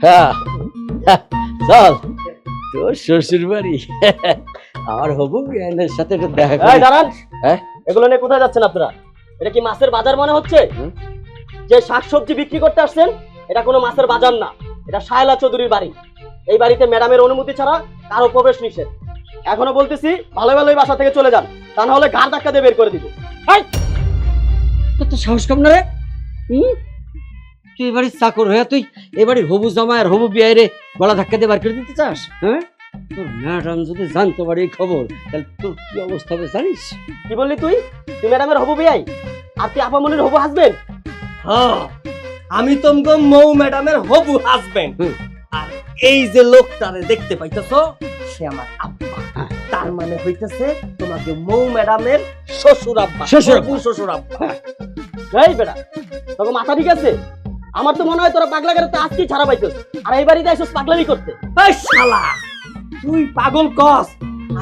হ্যাঁ চল তোর শ্বশুর বাড়ি আমার হবু বিয়ানের সাথে একটু দেখা এই দাঁড়ান, হ্যাঁ এগুলো নিয়ে কোথায় যাচ্ছেন আপনারা? এটা কি মাছের বাজার মনে হচ্ছে? যে শাকসবজি বিক্রি করতে আসছেন এটা কোনো মাছের বাজার না, এটা শায়লা চৌধুরীর বাড়ি। এই বাড়িতে ম্যাডামের অনুমতি ছাড়া কারো প্রবেশ নিষেধ। এখনো বলতেছি ভালো ভালোই বাসা থেকে চলে যান, তা না হলে ঘাড় ধাক্কা দিয়ে বের করে দিব। তোর তো সাহস কম না রে। তুই এবারের চাকর হয়ে তুই এবারের হবু জামাই আর হবু বিয়াই রে গলা ধাক্কা দিয়ে বার করে দিতে চাস? হ্যাঁ তোর ম্যাডাম যদি জানতে পারে এই খবর তাহলে তোর কি অবস্থা হবে জানিস? কি বললি তুই? তুই ম্যাডামের হবু বিয়াই আর তুই আপামনির হবু হাসবেন? হ্যাঁ, আমি তোমাকে মৌ ম্যাডামের হবু হাজবেন্ড। হুম। আর এই যে লোকটারে দেখতে পাইতেছো সে আমার আব্বা। তার মানে হইতেছে তোমাকে মৌ ম্যাডামের শ্বশুর আব্বা, শ্বশুর আব্বা। হবু শ্বশুর আব্বা। এই বেটা, তোকে মাথা ঠিক আছে? আমার তো মনে হয় তোরা পাগলা গাড়িতে আজকেই ছাড়া পাইছস, আর এই বাড়িতে এসেছিস পাগলামি করতে। এই শালা, তুই পাগল কস?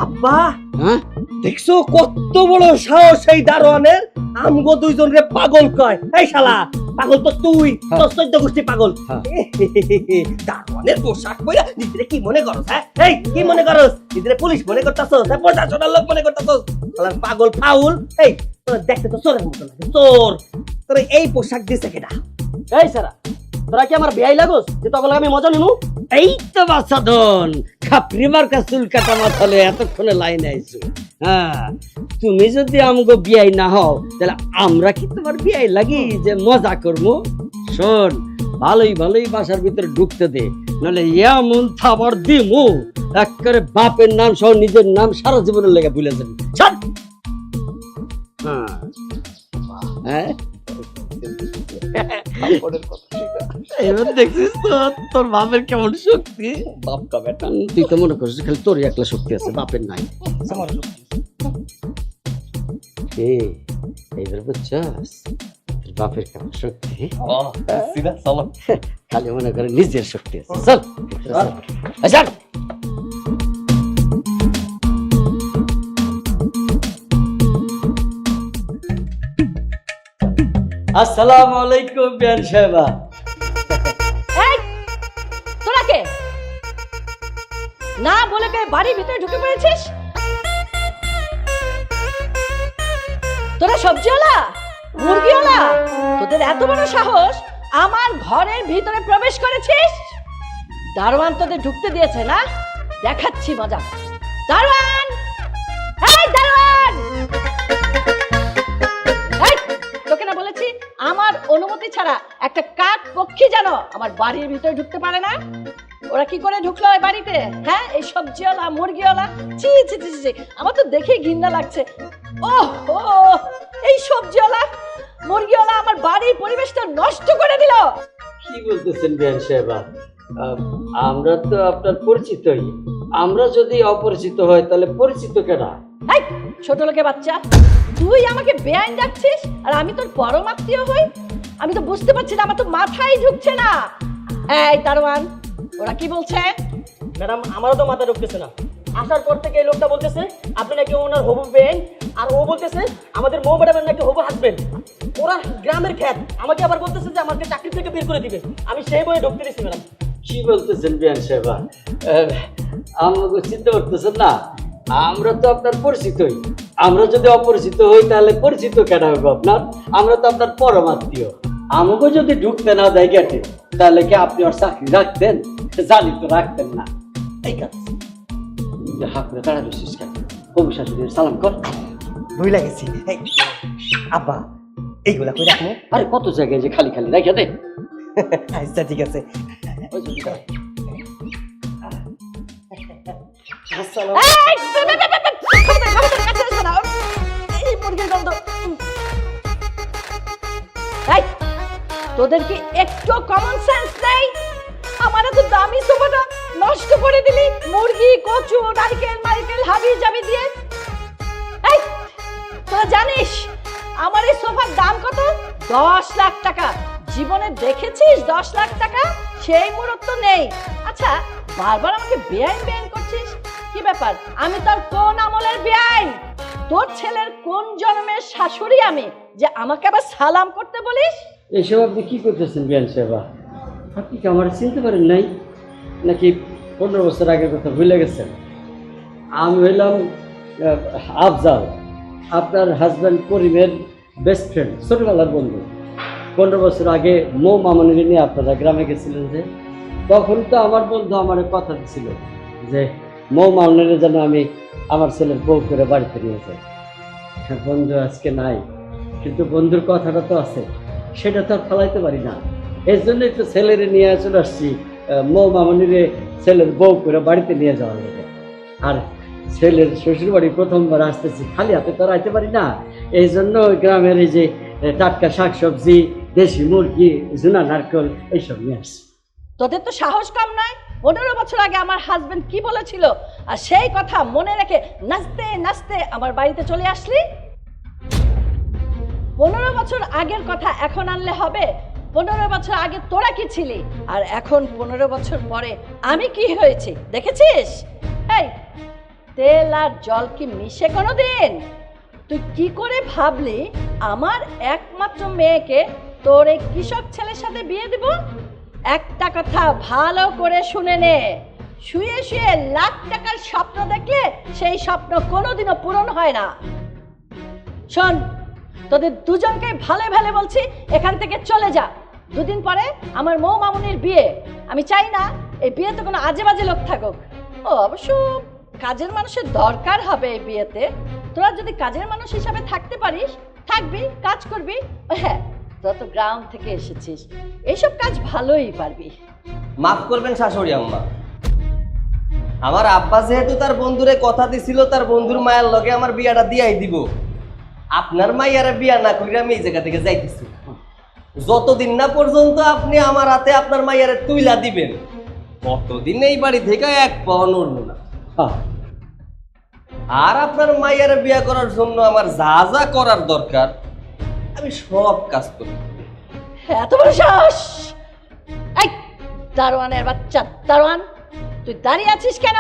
আব্বা হ্যাঁ দেখছো কত বড় সাহস এই দারোয়ানের? আমগো দুইজন রে পাগল কয়। এই শালা, পাগল তো তুই, তোর 14 গোষ্ঠী পাগল। হ্যাঁ। দারোয়ানের পোশাক পরে নিজেরে কি মনে করছ? হ্যাঁ, এই কি মনে করছ? নিজেরে পুলিশ মনে করতাছস? হ্যাঁ, প্রশাসনের লোক মনে করতাছস? শালার পাগল ফাউল। এই তোর দেখতে তো চোরের মতো লাগে। চোর তোর এই পোশাক দিছে কেডা? এই সারা, তোরা কি আমার বিয়াই লাগোস যে তখন আমি মজা নিমু? এই তো বাচ্চাদন খাপড়ি মার্কা চুল কাটা মাথালে এতক্ষণে লাইন আইছো। হ্যাঁ তুমি যদি আমগো বিয়াই না হও তাহলে আমরা কি তোমার বিয়াই লাগি যে মজা করবো? শোন ভালোই ভালোই বাসার ভিতরে ঢুকতে দে, নাহলে এমন থাবার দিমু একেবারে বাপের নাম সহ নিজের নাম সারা জীবনের লেগে ভুলে যাবি। ছাড়। হ্যাঁ এবার দেখছিস তো তোর বাপের কেমন শক্তি? বাপ কা বেটা, তুই তো মনে করছিস খালি তোর একলা শক্তি আছে, বাপের নাই। এইবার বুঝছস তোর বাপের কেমন শক্তি? খালি মনে করে নিজের শক্তি আছে। চল চল। আসসালামু আলাইকুম বিয়ান সাহেবা। এই তোরা কে? না বলে কে বাড়ির ভিতরে ঢুকে পড়েছিস? তোরা সবজিওয়ালা, মুরগিওয়ালা, তোদের এত বড় সাহস আমার ঘরের ভিতরে প্রবেশ করেছিস? দারোয়ান তোদের ঢুকতে দিয়েছে না? দেখাচ্ছি মজা। দারোয়ান, এই দারোয়ান, এই তোকে না বলেছি আমার অনুমতি ছাড়া একটা কাক পক্ষী যেন আমার বাড়ির ভিতরে ঢুকতে পারে না? ওরা কি করে ঢুকলো এই বাড়িতে? হ্যাঁ, এই সবজিওয়ালা, মুরগিওয়ালা, ছি ছি ছি ছি, আমার তো দেখেই ঘৃণা লাগছে। ওহো, এই সবজিওয়ালা, মুরগিওয়ালা আমার বাড়ির পরিবেশটা নষ্ট করে দিল। কি বলতেছেন বিয়ান সাহেবা? আমরা তো আপনার পরিচিতই, আমরা যদি অপরিচিত হয় তাহলে পরিচিত কেনা? এই ছোট লোকের বাচ্চা, তুই আমাকে বেআইন ডাকছিস আর আমি তোর পরম আত্মীয় হই? আমি তো বুঝতে পারছি না, আমার তো মাথায় ঢুকছে না। এই দারোয়ান, ওরা কি বলছে? ম্যাডাম, আমারও তো মাথা ঢুকতেছে না। আসার পর থেকে এই লোকটা বলতেছে আপনি নাকি ওনার হবু বেন, আর ও বলতেছে আমাদের মৌ ম্যাডামের নাকি হবু হাসবেন। ওরা গ্রামের খ্যাত, আমাকে আবার বলতেছে যে আমাকে চাকরি থেকে বের করে দিবে। আমি সেই বয়ে ঢুকতে দিচ্ছি ম্যাডাম। কি বলতেছেন বিয়ান সাহেবা? আমাকে চিন্তা করতেছেন না? আমরা তো আপনার পরিচিতই, আমরা যদি অপরিচিত হই তাহলে পরিচিত কেন হবে আপনার? আমরা তো আপনার পরম আত্মীয়। আমাকে যদি ঢুকতে না দেয় গেটে তাহলে কি আপনি আর চাকরি রাখতেন? জানি তো রাখতেন না। এই কাজ হাফরে দাঁড়া রয়েছিস কেন? হবু শাশুড়ির সালাম কর। ভুল লাগেছি। এই, আব্বা এইগুলা কই রাখবো? আরে কত জায়গায় যে খালি খালি রেখে দে। আচ্ছা ঠিক আছে। ওই যে দিদা। আসসালাম। এই, খবরদার, কাছে আসবে না। এই মুরগির গন্ধ। এই, তোদের কি একটু কমন সেন্স নেই? আমার এত দামি সোফাটা নষ্ট করে দিলি মুরগি, কচু, নারকেল মারকেল হাবি জাবি দিয়ে। এই তোরা জানিস আমার এই সোফার দাম কত? 10 লাখ টাকা। জীবনে দেখেছিস 10 লাখ টাকা? সেই মুহূর্ত নেই। আচ্ছা, বারবার আমাকে বেআইন বেআইন করছিস, কি ব্যাপার? আমি তোর কোন আমলের বেআইন? তোর ছেলের কোন জন্মের শাশুড়ি আমি যে আমাকে আবার সালাম করতে বলিস? এসব আপনি কি করতেছেন বিয়ান সাহেবা? আপনি কি আমার চিনতে পারেন নাই, নাকি 15 বছর আগের কথা ভুলে গেছেন? আমি হইলাম আফজাল, আপনার হাজব্যান্ড করিমের বেস্ট ফ্রেন্ড, ছোটবেলার বন্ধু। 15 বছর আগে মৌ মামনিকে নিয়ে আপনারা গ্রামে গেছিলেন, যে তখন তো আমার বন্ধু আমার কথা দিছিল যে মৌ মামনিকে যেন আমি আমার ছেলের বউ করে বাড়িতে নিয়ে যাই। বন্ধু আজকে নাই, কিন্তু বন্ধুর কথাটা তো আছে, সেটা তো আর ফেলাইতে পারি না। এই জন্যই তো ছেলেরে নিয়ে চলে আসছি, মৌ মামনিরে ছেলের বউ করে বাড়িতে নিয়ে যাওয়ার জন্য। আর ছেলের শ্বশুর বাড়ি প্রথমবার আসতেছি, খালি হাতে তো আর আইতে পারি না। এই জন্য ওই গ্রামের এই যে টাটকা শাকসবজি, দেশি মুরগি, জুনা নারকেল এইসব নিয়ে আসছি। তোদের তো সাহস কম নয়। 15 বছর আগে আমার হাজবেন্ড কি বলেছিল, আর সেই কথা মনে রেখে নাচতে নাচতে আমার বাড়িতে চলে আসলি। 15 বছর আগের কথা এখন আনলে হবে? 15 বছর আগে তোরা কি ছিলি, আর এখন 15 বছর পরে আমি কি হয়েছি দেখেছিস? এই তেল আর জল কি মিশে কোনোদিন? তুই কি করে ভাবলি আমার একমাত্র মেয়েকে তোর এই কৃষক ছেলের সাথে বিয়ে দিব? একটা কথা ভালো করে শুনে নে, শুয়ে শুয়ে লাখ টাকার স্বপ্ন দেখলে সেই স্বপ্ন কোনোদিনও পূরণ হয় না। শোন, তোদের দুজনকে ভালো ভালো বলছি, এখান থেকে চলে যা। দুদিন পরে আমার মৌ মামুনির বিয়ে, আমি চাই না এই বিয়েতে কোনো আজে বাজে লোক থাকুক। ও অবশ্য কাজের মানুষের দরকার হবে এই বিয়েতে। তোরা যদি কাজের মানুষ হিসাবে থাকতে পারিস থাকবি, কাজ করবি। ও হ্যাঁ, তোরা তো গ্রাম থেকে এসেছিস, এইসব কাজ ভালোই পারবি। মাফ করবেন শাশুড়ি আম্মা, আমার আব্বা যেহেতু তার বন্ধুরে কথা দিছিল তার বন্ধুর মায়ের লগে আমার বিয়াটা দিয়াই দিব, আপনার মাইয়ারে বিয়া না করে আমি এই জায়গা থেকে যাইতেছি। যতদিন না পর্যন্ত আপনি আমার হাতে আপনার মাইয়ারে তুইলা দিবেন, ততদিন এই বাড়ি থেকে এক পাও নড়ব না। আর আপনার মাইয়ারে বিয়া করার জন্য আমার যা যা করার দরকার আমি সব কাজ করি। এত বড় সাহস! এই দারোয়ানের বাচ্চা দারোয়ান, তুই দাঁড়িয়ে আছিস কেন?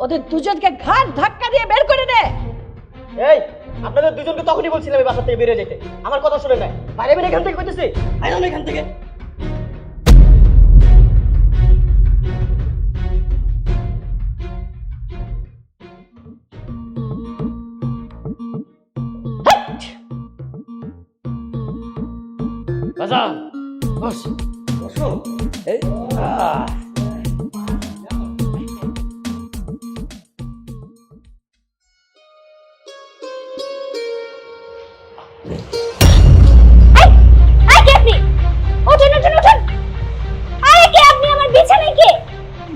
ওদের দুজনকে ঘাট ধাক্কা দিয়ে বের করে দে। এই আপনাদের দুজনকে তখনই বলছিলাম এই বাসা থেকে বেরিয়ে যেতে, আমার কথা শুনে নাই। বাইরে বেরিয়ে এখান থেকে কইতেছি, আইন না এখান থেকে। বাজান বস, বসো। এই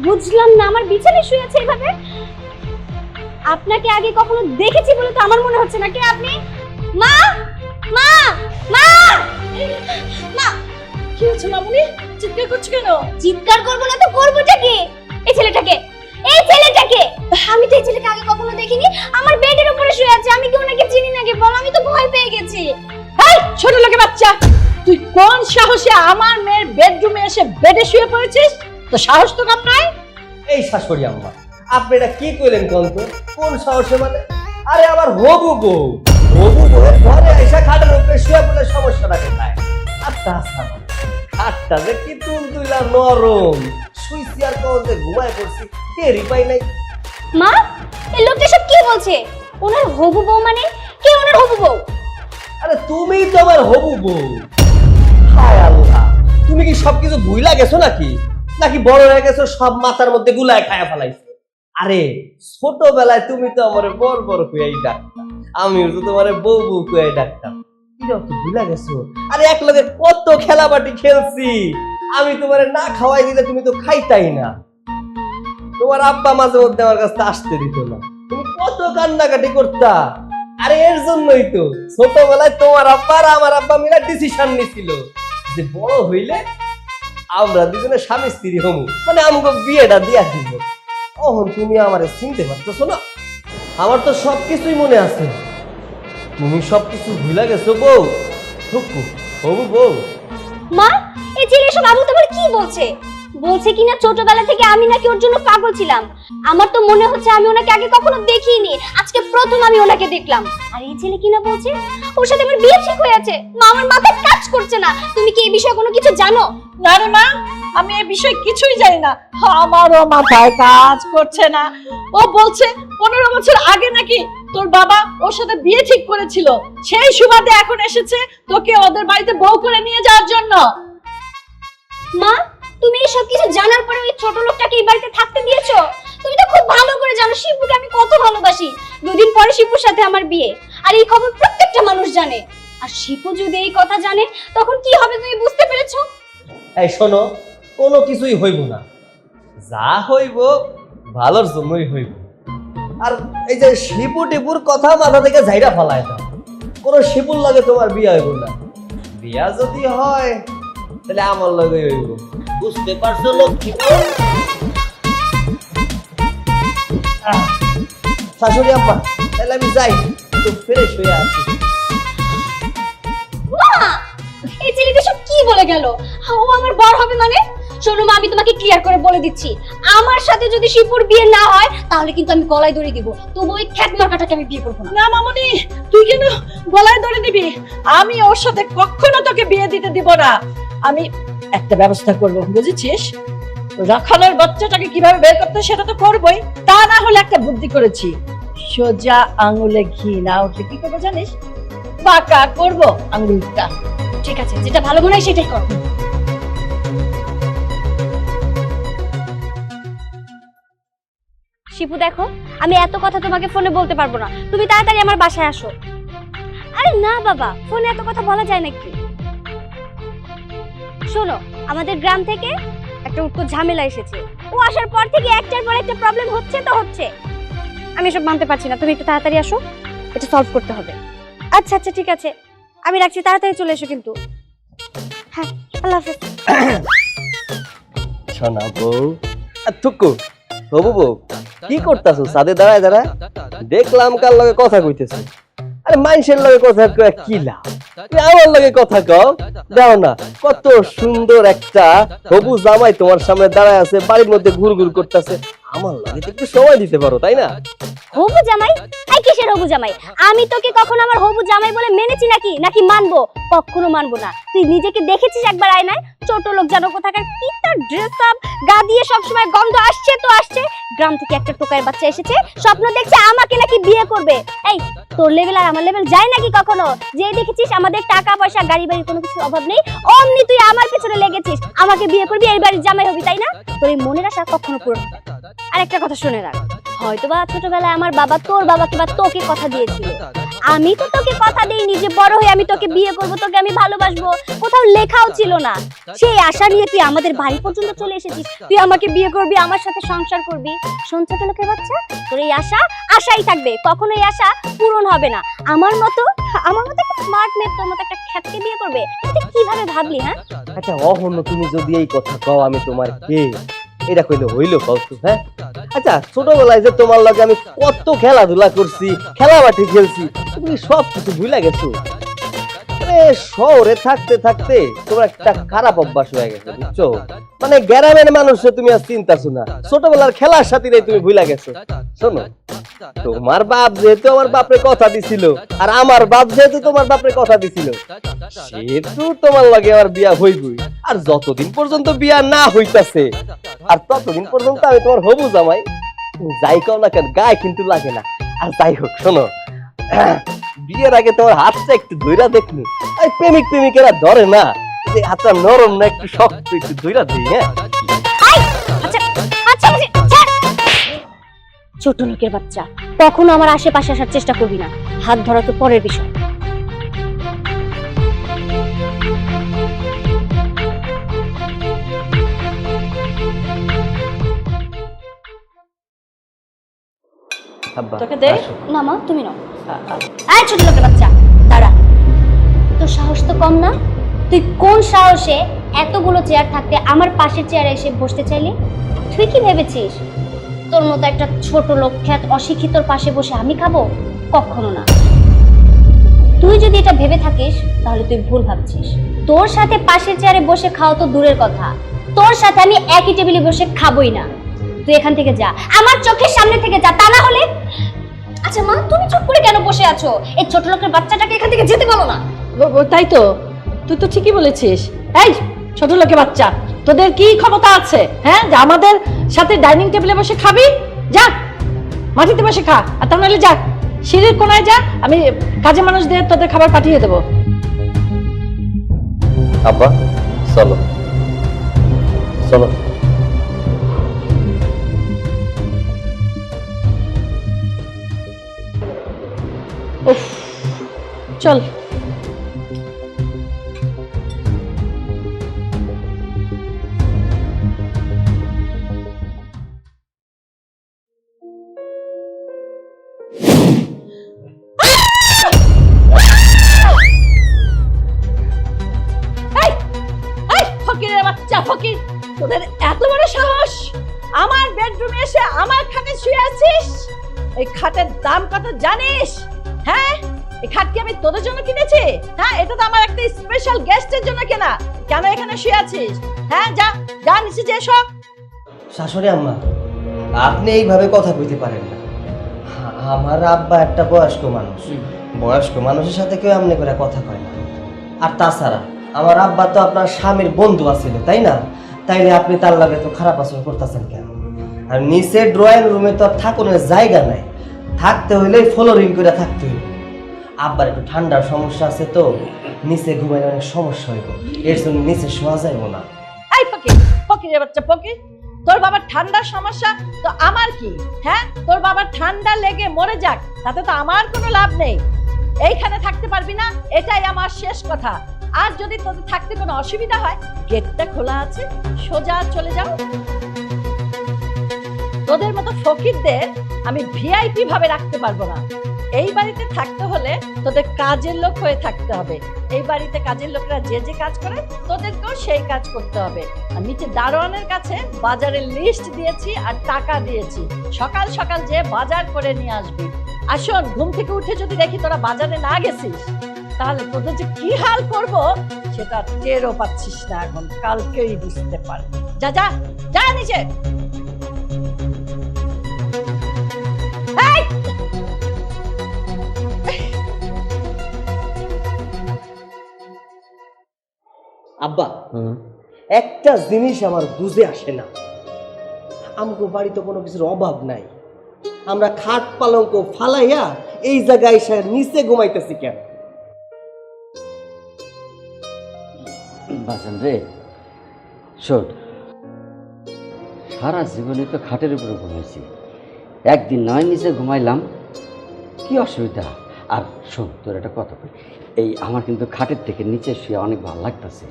বুঝলাম না, আমার বিছানায় শুয়ে আছে এভাবে? আপনাকে আগে কখনো দেখেছি বলে তো আমার মনে হচ্ছে না। কে আপনি? মা, মা, মা, মা! কি হচ্ছে মামুনি? চিৎকার করছো কেন? চিৎকার করবো না তো করবোটা কি? এই ছেলেটাকে, এই ছেলেটাকে! আমি তো এই ছেলেকে আগে কখনো দেখিনি। আমার বেডের উপরে শুয়ে আছে, আমি কি ওনাকে চিনি নাকি? বল, আমি তো ভয় পেয়ে গেছি। এই ছোট লোকের বাচ্চা, তুই কোন সাহসে আমার মেয়ের বেডরুমে এসে বেডে শুয়ে পড়েছিস? তো সাহস তো কম নয়। এই শাশুড়ি আম্মা, আপনি এটা কি কইলেন কন্ত? কোন সাহসে মানে? আরে আমার হবু বউ, হবু বউয়ের ঘরে এসে খাটের উপরে শুয়ে পড়লে সমস্যাটা কোথায়? আচ্ছা আচ্ছা, খাটটা যে কি তুলতুলা নরম, শুইছি আর কখন যে ঘুমায় পড়ছি টেরই পাই নাই। মা, এই লোকটা সব কি বলছে? ওনার হবু বউ মানে? কে ওনার হবু বউ? আরে তুমিই তো আমার হবু বউ। হায় আল্লাহ, তুমি কি সবকিছু ভুইলা গেছো নাকি? নাকি বড় হয়ে গেছো সব মাথার মধ্যে গুলায় খায়া ফেলাইছো? আরে ছোটবেলায় তুমি তো আমারে বড় বড় কইয়াই ডাকতা, আমিও তো তোমারে বউ বউ কইয়াই ডাকতাম। এটাও তো ভুলা গেছো? আরে এক লগে কত খেলাবাটি খেলছি, আমি তোমারে না খাওয়াই দিলে তুমি তো খাইতাই না। তোমার আব্বা মাঝে মধ্যে আমার কাছে আসতে দিত না, তুমি কত কান্নাকাটি করতা। আরে এর জন্যই তো ছোটবেলায় তোমার আব্বা আর আমার আব্বা মিলে ডিসিশন নিছিল যে বড় হইলে আমরা দুজনে স্বামী স্ত্রী হমু, মানে আমাকে বিয়েটা দিয়া দিব। তখন তুমি আমারে চিনতে পারতেছো না? আমার তো সবকিছুই মনে আছে, তুমি সবকিছু ভুলে গেছো বউ। হুকু হবু বউ। মা, এই ছেলে সব আবু তাবর কি বলছে? বলছে কিনা ছোটবেলা থেকে আমি নাকি ওর জন্য পাগল ছিলাম। আমার তো মনে হচ্ছে আমি ওনাকে আগে কখনো দেখিনি, আজকে প্রথম আমি ওনাকে দেখলাম। আর এই ছেলে কিনা বলছে ওর সাথে আমার বিয়ে ঠিক হয়ে আছে। মা, আমার মাথা কাজ করছে না। তুমি কি এই বিষয়ে কোনো কিছু জানো? না রে মা, আমি এই বিষয়ে কিছুই জানি না। আমারও মাথায় কাজ করছে না। ও বলছে 15 বছর আগে নাকি তোর বাবা ওর সাথে বিয়ে ঠিক করেছিল, সেই সুবাদে এখন এসেছে তোকে ওদের বাড়িতে বউ করে নিয়ে যাওয়ার জন্য। মা, তুমি এসব কিছু জানার পরে ওই ছোট লোকটাকে এই বাড়িতে থাকতে দিয়েছো? তুমি তো খুব ভালো করে জানো শিপুকে আমি কত ভালোবাসি। 2 দিন পরে শিপুর সাথে আমার বিয়ে, আর এই খবর প্রত্যেকটা মানুষ জানে। আর শিপু যদি এই কথা জানে তখন কি হবে তুমি বুঝতে পেরেছো? এই শোনো, কোনো কিছুই হইব না, যা হইব ভালোর জন্যই হইব। আর এই যে শিপু টিপুর কথা মাথা থেকে ঝাইরা ফেলায় দাও। কোনো শিপুর লাগে তোমার বিয়া হইব না। বিয়া যদি হয় তাহলে আমার লগে হইব, বুঝতে পারছো লক্ষ্মী? শাশুড়ি আম্মা, তাহলে আমি যাই, একটু ফ্রেশ হয়ে আসি। মা, এই ছেলেটা সব কি বলে গেল? ও আমার বর হবে মানে? শোনো মা, আমি তোমাকে ক্লিয়ার করে বলে দিচ্ছি, আমার সাথে যদি শিপুর বিয়ে না হয় তাহলে কিন্তু আমি গলায় দড়ি দিব। তবু ওই খ্যাত মার্কাটাকে আমি বিয়ে করবো না। না মামনি, তুই কেন গলায় ধরে দিবি? আমি ওর সাথে কখনো তোকে বিয়ে দিতে দিব না। আমি একটা ব্যবস্থা করব, বুঝেছিস? রাখালের বাচ্চাটাকে কিভাবে বের করতে সেটা তো করবই, তা না হলে একটা বুদ্ধি করেছি। সোজা আঙুলে ঘি না উঠলে কি করবো জানিস? পাকা করব আঙুলটা। ঠিক আছে, যেটা ভালো মনে হয় সেটাই করো। শিপু দেখো, আমি এত কথা তোমাকে ফোনে বলতে পারবো না, তুমি তাড়াতাড়ি আমার বাসায় আসো। আরে না বাবা, ফোনে এত কথা বলা যায় নাকি? শোনো, আমাদের গ্রাম থেকে একটা উত্তর ঝামেলা এসেছে। ও আসার পর থেকে একটার পর একটা প্রবলেম হচ্ছে তো হচ্ছে। আমি এসব মানতে পারছি না, তুমি একটু তাড়াতাড়ি আসো, এটা সলভ করতে হবে। আচ্ছা আচ্ছা ঠিক আছে, আমি রাখছি, তাড়াতাড়ি চলে এসো কিন্তু। হ্যাঁ, আল্লাহ হাফেজ। শোনা বউ, থুকু হবু বউ, কি করতেছো সাদে দাঁড়ায় দাঁড়ায়? দেখলাম কার লগে কথা কইতেছো। আরে মানুষের লগে কথা কয়ে কি লাভ? তুমি আমার লগে কথা কও। দাও না, কত সুন্দর একটা হবু জামাই তোমার সামনে দাঁড়ায় আছে, বাড়ির মধ্যে ঘুরঘুর করতেছে। আমার লগে তো একটু সময় দিতে পারো, তাই না? হবু জামাই? এই কিসের হবু জামাই? আমি তোকে কখনো আমার হবু জামাই বলে মেনেছি নাকি? নাকি মানবো? কখনো মানবো না। তুই নিজেকে দেখেছিস একবার আয়নায়? ছোট লোক জানো কোথাকার, কি তার ড্রেস আপ, গা দিয়ে সবসময় গন্ধ আসছে তো আসছে। গ্রাম থেকে একটা টোকাইয়ের বাচ্চা এসেছে, স্বপ্ন দেখছে আমাকে নাকি বিয়ে করবে। এই, তোর লেভেল আর আমার লেভেল যায় নাকি কখনো? যে দেখেছিস আমাদের টাকা পয়সা গাড়ি বাড়ি কোনো কিছু অভাব নেই, অমনি তুই আমার পেছনে লেগেছিস, আমাকে বিয়ে করবি, এই বাড়ির জামাই হবি, তাই না? তোর এই মনের আশা কখনো পূরণ হবে না। আর একটা কথা শুনে রাখ, হয়তোবা ছোটবেলায় আমার বাবা তোর বাবাকে বা তোকে কথা দিয়েছিল, আমি তো তোকে কথা দেইনি যে বড় হয়ে আমি তোকে বিয়ে করব, তোকে আমি ভালোবাসবো। কোথাও লেখাও ছিল না। সেই আশা নিয়ে তুই আমাদের বাড়ি পর্যন্ত চলে এসেছিস, তুই আমাকে বিয়ে করবি, আমার সাথে সংসার করবি। শোন ছোট লোকের বাচ্চা, তোর এই আশা আশাই থাকবে, কখনো এই আশা পূরণ হবে না। আমার মতো একটা স্মার্ট মেয়ে তোর মতো একটা খ্যাতকে বিয়ে করবে, তুই কিভাবে ভাবলি? হ্যাঁ, আচ্ছা অহন্য তুমি যদি এই কথা কও আমি তোমার কে, এটা কইলে হইলো কও তো? হ্যাঁ, আচ্ছা ছোটবেলায় যে তোমার লগে আমি কত খেলাধুলা করছি, খেলাবাটি খেলছি, তুমি সব কিছু ভুলে গেছো। আরে শহরে থাকতে থাকতে তোমার একটা খারাপ অভ্যাস হয়ে গেছে, বুঝছো? মানে গ্রামের মানুষে তুমি আর চিন্তাছো না, ছোটবেলার খেলার সাথে তুমি ভুলে গেছো। শোনো, তোমার বাপ যেহেতু আমার বাপরে কথা দিছিল, আর আমার বাপ যেহেতু তোমার বাপরে কথা দিছিল, সেহেতু তোমার লগে আমার বিয়া হইবই। আর যতদিন পর্যন্ত বিয়া না হইতাছে, আর ততদিন পর্যন্ত আমি তোমার হবু জামাই। যাই কও না কেন, গায়ে কিন্তু লাগে না। আর যাই হোক শোনো, বিয়ের আগে তোমার হাতটা একটু ধইরা দেখনি। এই প্রেমিকেরা ধরে না, যে হাতটা নরম না একটু শক্ত, একটু ধইরা দিই। হ্যাঁ, আচ্ছা আচ্ছা, ছাড়। ছোট লোকের বাচ্চা, কখনো আমার আশেপাশে আসার চেষ্টা করবি না। হাত ধরা তো পরের বিষয়। তোকে দে। না মা, তুমি নাও। আয় ছোট লোকের বাচ্চা, দাঁড়া। তোর সাহস তো কম না? তুই কোন সাহসে এতগুলো চেয়ার থাকতে আমার পাশের চেয়ারে এসে বসতে চাইলি? তুই কি ভেবেছিস তোর মতো একটা ছোট লোক খ্যাত অশিক্ষিতর পাশে বসে আমি খাবো? কখনো না। তুই যদি এটা ভেবে থাকিস তাহলে তুই ভুল ভাবছিস। তোর সাথে পাশের চেয়ারে বসে খাওয়া তো দূরের কথা, তোর সাথে আমি একই টেবিলে বসে খাবোই না। তুই এখান থেকে যা, আমার চোখের সামনে থেকে যা, তা না হলে। আচ্ছা মা, তুমি চুপ করে কেন বসে আছো? এই ছোট লোকের বাচ্চাটাকে এখান থেকে যেতে বলো না। তাই তো, তুই তো ঠিকই বলেছিস। এই ছোট লোকে বাচ্চা, তোদের কি ক্ষমতা আছে হ্যাঁ যে আমাদের সাথে ডাইনিং টেবিলে বসে খাবি? যা মাটিতে বসে খা, আর তা নাহলে যা সিঁড়ির কোনায় যা, আমি কাজে মানুষদের তোদের খাবার পাঠিয়ে দেবো। আব্বা চলো চলো। উফ, চল। এই, এই, ফকিরের বাচ্চা ফকির, তোদের এত বড় সাহস আমার বেডরুমে এসে আমার খাটে শুয়ে আছিস? এই খাটের দাম কত জানিস? হ্যাঁ, এই খাট কি আমি তোদের জন্য কিনেছি? হ্যাঁ, এটা তো আমার একটা স্পেশাল গেস্টের জন্য কেনা। কেন এখানে শুয়ে আছিস? হ্যাঁ, যা যা নিচে যে এসো। শাশুড়ি আম্মা, আপনি এইভাবে কথা কইতে পারেন না। আমার আব্বা একটা বয়স্ক মানুষ, বয়স্ক মানুষের সাথে কেউ এমনি করে কথা কয় না। আর তাছাড়া আমার আব্বা তো আপনার স্বামীর বন্ধু আছিল, তাই না? তাইলে আপনি তার লাগে তো খারাপ আচরণ করতেছেন কেন? আর নিচে ড্রয়িং রুমে তো আর থাকুনের জায়গা নাই, থাকতে হইলে ফ্লোরিং করে থাকতে হইব। আব্বার একটু ঠান্ডার সমস্যা আছে তো, নিচে ঘুমাইলে অনেক সমস্যা হইব, এর জন্য নিচে শোয়া যাইব না। এই ফকির, ফকিরের বাচ্চা ফকির, তোর বাবার ঠান্ডার সমস্যা তো আমার কি? হ্যাঁ, তোর বাবার ঠান্ডা লেগে মরে যাক, তাতে তো আমার কোনো লাভ নেই। এইখানে থাকতে পারবি না, এটাই আমার শেষ কথা। আর যদি তোদের থাকতে কোনো অসুবিধা হয়, গেটটা খোলা আছে, সোজা চলে যাও। তোদের মতো ফকিরদের আমি ভিআইপি ভাবে রাখতে পারবো না। এই বাড়িতে থাকতে হলে তোদের কাজের লোক হয়ে থাকতে হবে। এই বাড়িতে কাজের লোকরা যে যে কাজ করে, তোদেরকেও সেই কাজ করতে হবে। আর নিচে দারোয়ানের কাছে বাজারের লিস্ট দিয়েছি আর টাকা দিয়েছি, সকাল সকাল যে বাজার করে নিয়ে আসবি। আর শোন, ঘুম থেকে উঠে যদি দেখি তোরা বাজারে না গেছিস, তাহলে তোদের যে কি হাল করব সেটা টেরও পাচ্ছিস না এখন, কালকেই বুঝতে পারবি। যা যা যা নিচে। এই! আব্বা, একটা জিনিস আমার বুঝে আসে না, আমগো বাড়িতে কোনো কিছুর অভাব নাই, আমরা খাট পালঙ্ক ফালাইয়া এই জায়গায় এসে নিচে ঘুমাইতেছি কেন? বাজান রে, শোন, সারা জীবনে তো খাটের উপরে ঘুমাইছি, একদিন নয় নিচে ঘুমাইলাম, কি অসুবিধা? আর শোন, তোর একটা কথা বলি, এই আমার কিন্তু খাটের থেকে নিচে শুয়ে অনেক ভালো লাগতেছে।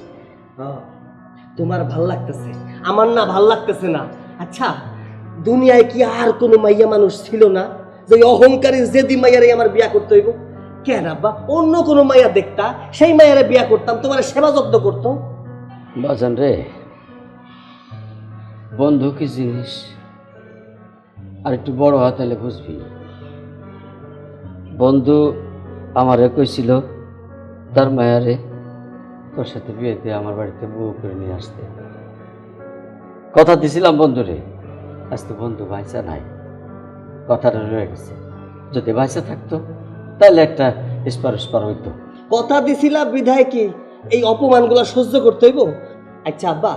তোমার ভাল লাগতেছে, আমার না ভাল লাগতেছে না। আচ্ছা, দুনিয়ায় কি আর কোনো মাইয়া মানুষ ছিল না যে অহংকারী জেদি মাইয়ারে আমার বিয়া করতে হইব? কেন আব্বা, অন্য কোনো মাইয়া দেখতা, সেই মাইয়ারে বিয়া করতাম, তোমার সেবা যত্ন করতো। বাজান রে, বন্ধু কি জিনিস আর একটু বড় হয় তাহলে বুঝবি। বন্ধু আমারে কইছিল তার মায়ারে তোর সাথে বিয়েতে আমার বাড়িতে বউ করে নিয়ে আসতে, কথা দিছিলাম বন্ধুরে। আজ তো বন্ধু বাইসা নাই, কথাটা রয়ে গেছে। যদি বাইসা থাকতো তাহলে একটা স্পার হইতো। কথা দিছিলা বিধায় কি এই অপমানগুলো সহ্য করতে হইব? আচ্ছা আব্বা,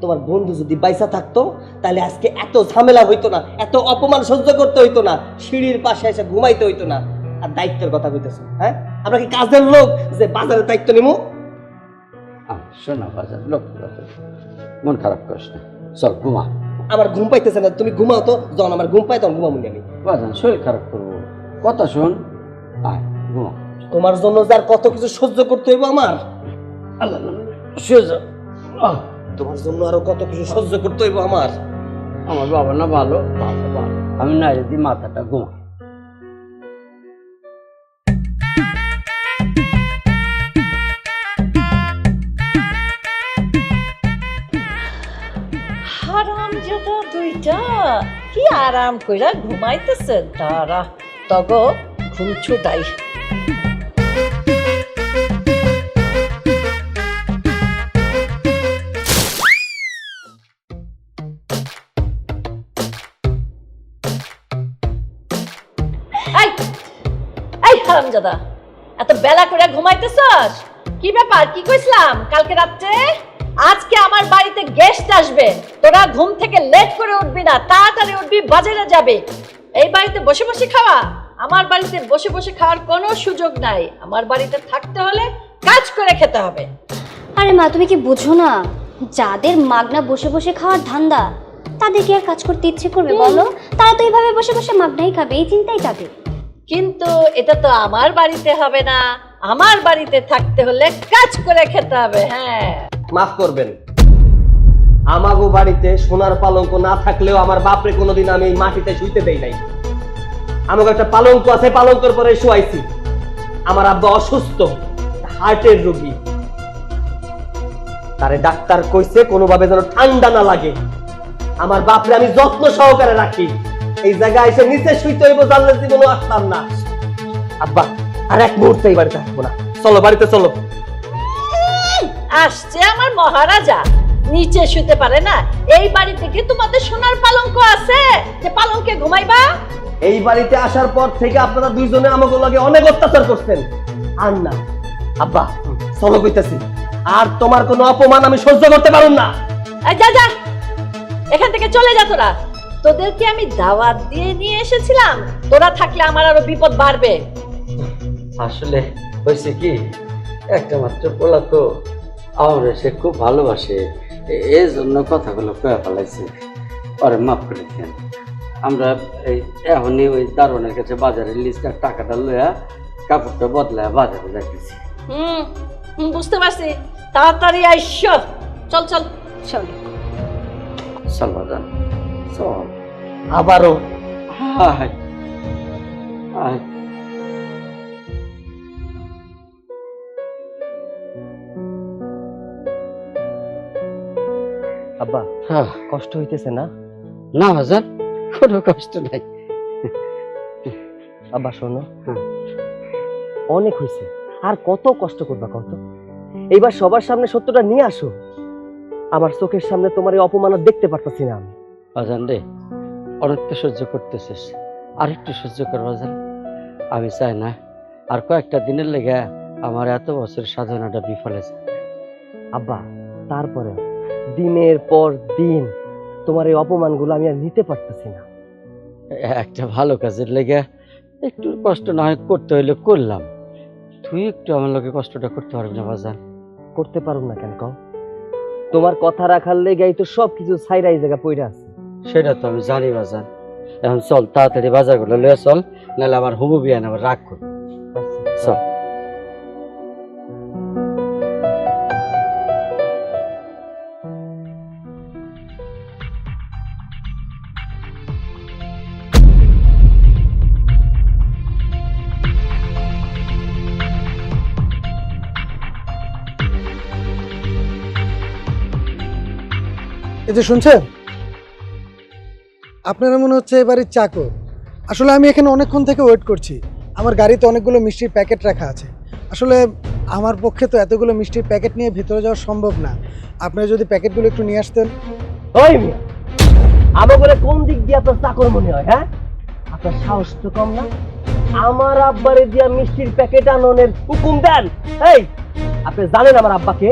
তোমার বন্ধু যদি বাইসা থাকতো তাহলে আজকে এত ঝামেলা হইতো না, এত অপমান সহ্য করতে হইতো না, সিঁড়ির পাশে এসে ঘুমাইতে হইতো না। আর দায়িত্বের কথা কইতেছো? হ্যাঁ, আমরা কি কাজের লোক যে বাজারের দায়িত্ব নিব? শোনা বাজার লোক, মন খারাপ করিস না, চল ঘুমা। আমার ঘুম পাইতেছে না, তুমি ঘুমাও তো, যখন আমার ঘুম পাই তখন ঘুমামুনি আমি। বাজান শরীর খারাপ করবো, কথা শোন, আয় ঘুমা। তোমার জন্য যার কত কিছু সহ্য করতে হইব আমার, আল্লাহ শুয়ে যা। তোমার জন্য আরো কত কিছু সহ্য করতে হইব আমার। আমার বাবা না ভালো, আমি না যদি মাথাটা ঘুমা। হারামজাদা দুইটা কি আরাম কইরা ঘুমাইতেছে, তারা তগ ঘুম ছুটাই। এই এই হারামজাদা, এত বেলা করে ঘুমাইতেছস? কি ব্যাপার? কি কইছিলাম কালকে রাত্রে? আজকে আমার বাড়িতে গেস্ট আসবে, তোরা ঘুম থেকে লেট করে উঠবি না, তাড়াতাড়ি উঠবি, বাজারে যাবে। এই বাড়িতে বসে বসে খাওয়া? আমার বাড়িতে বসে বসে খাওয়ার কোনো সুযোগ নাই। আমার বাড়িতে থাকতে হলে কাজ করে খেতে হবে। আরে মা, তুমি কি বুঝো না, যাদের মাগনা বসে বসে খাওয়ার ধান্দা তাদের কি আর কাজ করতে ইচ্ছে করবে বলো? তারা তো এইভাবে বসে বসে মাগনাই খাবে, এই চিন্তাই যাবে। কিন্তু এটা তো আমার বাড়িতে হবে না, আমার বাড়িতে থাকতে হলে কাজ করে খেতে হবে। হ্যাঁ, মাফ করবেন, আমাগো বাড়িতে সোনার পালঙ্ক না থাকলেও আমার বাপরে কোনোদিন আমি এই মাটিতে শুইতে দেই নাই। আমাকে একটা পালঙ্ক আছে, পালঙ্কের পরে শুয়াইছি। আমার আব্বা অসুস্থ, হার্টের রোগী, তারে ডাক্তার কইছে কোনোভাবে যেন ঠান্ডা না লাগে। আমার বাপরে আমি যত্ন সহকারে রাখি। এই জায়গায় এসে নিচে শুইতে হইব, জানলে জীবনও আসতাম না। আব্বা আর এক মুহূর্তে এই বাড়িতে আসবো না, চলো বাড়িতে চলো। আসছে আমার মহারাজা, নিচে শুতে পারে না? এই বাড়িতে কি তোমাদের সোনার পালঙ্ক আছে যে পালঙ্কে ঘুমাইবা? এই বাড়িতে আসার পর থেকে আপনারা দুইজনে আমাকে লাগে অনেক অত্যাচার করছেন। আর না আব্বা, চলো কইতাছি, আর তোমার কোনো অপমান আমি সহ্য করতে পারুম না। এই যা যা, এখান থেকে চলে যা তোরা। তোদেরকে আমি দাওয়াত দিয়ে নিয়ে এসেছিলাম, তোরা থাকলে আমার আরো বিপদ বাড়বে। আসলে হয়েছে কি, একটা মাত্র পোলা তো, আমার সে খুব ভালোবাসে, এই জন্য কথাগুলো কয়ে ফেলাইছে। পরে মাফ করে দেন। আমরা এই এখনই ওই দারোয়ানের কাছে বাজারের লিস্টের টাকাটা লইয়া কাপড়টা বদলায় বাজারে যাইতেছি। বুঝতে পারছি, তাড়াতাড়ি আইসো। চল চল চল। চল বাজান, চল। আবারও হায় হায়। আব্বা হ্যাঁ, কষ্ট হইতেছে না? না বাজান, কোনো কষ্ট নাই। আব্বা শোনো, হ্যাঁ। অনেক হয়েছে, আর কত কষ্ট করবা কত? এইবার সবার সামনে সত্যটা নিয়ে আসো। আমার চোখের সামনে তোমার এই অপমান আর দেখতে পারতাছি না আমি। বাজান রে, অনেক তো সহ্য করতেছিস, আর একটু সহ্য কর বাজান। আমি চাই না আর কয়েকটা দিনের লেগে আমার এত বছর সাধনাটা বিফলে যায়। আব্বা তারপরে দিনের পর দিন তোমার এই অপমানগুলো আমি আর নিতে পারতেছি না। একটা ভালো কাজের লেগে একটু কষ্ট না হয় করতে হইলে করলাম, তুই একটু আমার লোকে কষ্টটা করতে পারবি না বাজান? করতে পারো না কেন কও? তোমার কথা রাখার লেগেই তো সবকিছু ছাইরা এই জায়গা পইরা আছে। সেটা তো আমি জানি বাজান। এখন চল তাড়াতাড়ি বাজারগুলো লয়ে চল, নাহলে আমার হুবু বিয়ান আবার রাগ করবে। চল। এই যে শুনছেন, আপনারা মনে হচ্ছে এবারের চাকর। আসলে আমি এখানে অনেকক্ষণ থেকে ওয়েট করছি। আমার গাড়িতে অনেকগুলো মিষ্টির প্যাকেট রাখা আছে। আসলে আমার পক্ষে তো এতগুলো মিষ্টির প্যাকেট নিয়ে ভিতরে যাওয়া সম্ভব না। আপনারা যদি প্যাকেটগুলো একটু নিয়ে আসতেন। ওই মিয়া, আমাকে কোন দিক দিয়ে আপনার চাকর মনে হয়? হ্যাঁ, আপনার সাহস তো কম না। আমার আব্বারে দিয়া মিষ্টির প্যাকেট আননের হুকুম দেন? এই, আপনি জানেন আমার আব্বাকে?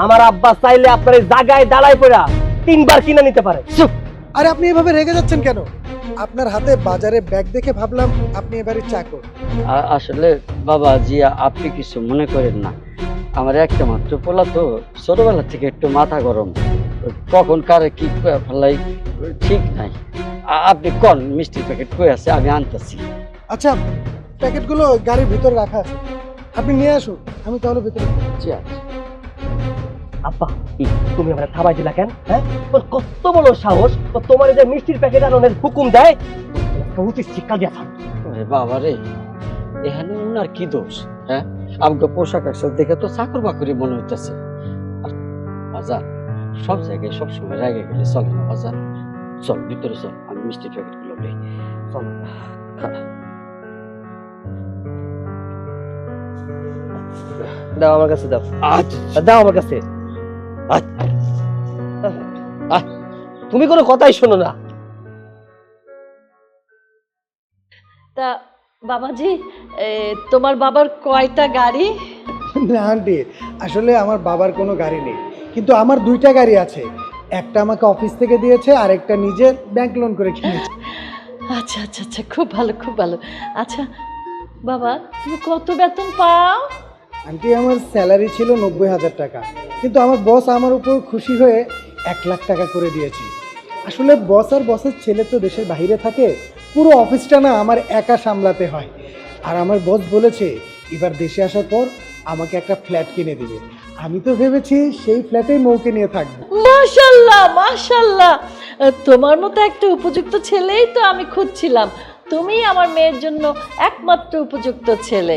আমার আব্বা চাইলে আপনার এই জায়গায় দাঁড়ায় পড়া 3 বার কিনে নিতে পারে। চুপ! আরে আপনি এভাবে রেগে যাচ্ছেন কেন? আপনার হাতে বাজারে ব্যাগ দেখে ভাবলাম আপনি এবারের চাকর। আসলে বাবা জি, আপনি কিছু মনে করেন না, আমার একটা মাত্র পোলা তো, ছোটবেলা থেকে একটু মাথা গরম, কখন কারে কি কয়ে ফেলাই ঠিক নাই। আপনি কোন মিষ্টির প্যাকেট কই আছে, আমি আনতেছি। আচ্ছা, প্যাকেটগুলো গাড়ির ভিতরে রাখা আছে, আপনি নিয়ে আসুন, আমি তাহলে ভিতরে। জি আচ্ছা। আব্বা তুমি আমার থামাই দিলা কেন? হ্যাঁ, তোর কত বড় সাহস, তো তোমার এই যে মিষ্টির প্যাকেট আননের হুকুম দেয়, উচিত শিক্ষা দিয়া থাক। আরে বাবা রে, এখানে উনার কি দোষ? হ্যাঁ, আমাকে পোশাক আশাক দেখে তো চাকর বাকরি মনে হইতেছে। বাজার সব জায়গায় সবসময় রেগে গেলে চলে না বাজার। চল ভিতরে চল, আমি মিষ্টির প্যাকেটগুলো নেই। চলো। দাও আমার কাছে, দাও আচ্ছা দাও আমার কাছে। তুমি কোনো কথাই শোনো না। তা বাবাজি, তোমার বাবার কয়টা গাড়ি? না আন্টি, আসলে আমার বাবার কোনো গাড়ি নেই। কিন্তু আমার 2টা গাড়ি আছে, একটা আমাকে অফিস থেকে দিয়েছে আর একটা নিজের ব্যাংক লোন করে কিনেছি। আচ্ছা আচ্ছা আচ্ছা, খুব ভালো খুব ভালো। আচ্ছা বাবা, তুমি কত বেতন পাও? আন্টি আমার স্যালারি ছিল 90,000 টাকা, কিন্তু আমার বস আমার উপর খুশি হয়ে 1 লাখ টাকা করে দিয়েছে। আসলে বস আর বসের ছেলে তো দেশের বাইরে থাকে, পুরো অফিসটা না আমার একা সামলাতে হয়। আর আমার বস বলেছে এবার দেশে আসার পর আমাকে একটা ফ্ল্যাট কিনে দিবে। আমি তো ভেবেছি সেই ফ্ল্যাটেই মৌকে নিয়ে থাকবো। মাশাল্লাহ মাশাল্লাহ, তোমার মতো একটা উপযুক্ত ছেলেই তো আমি খুঁজছিলাম। তুমি আমার মেয়ের জন্য একমাত্র উপযুক্ত ছেলে।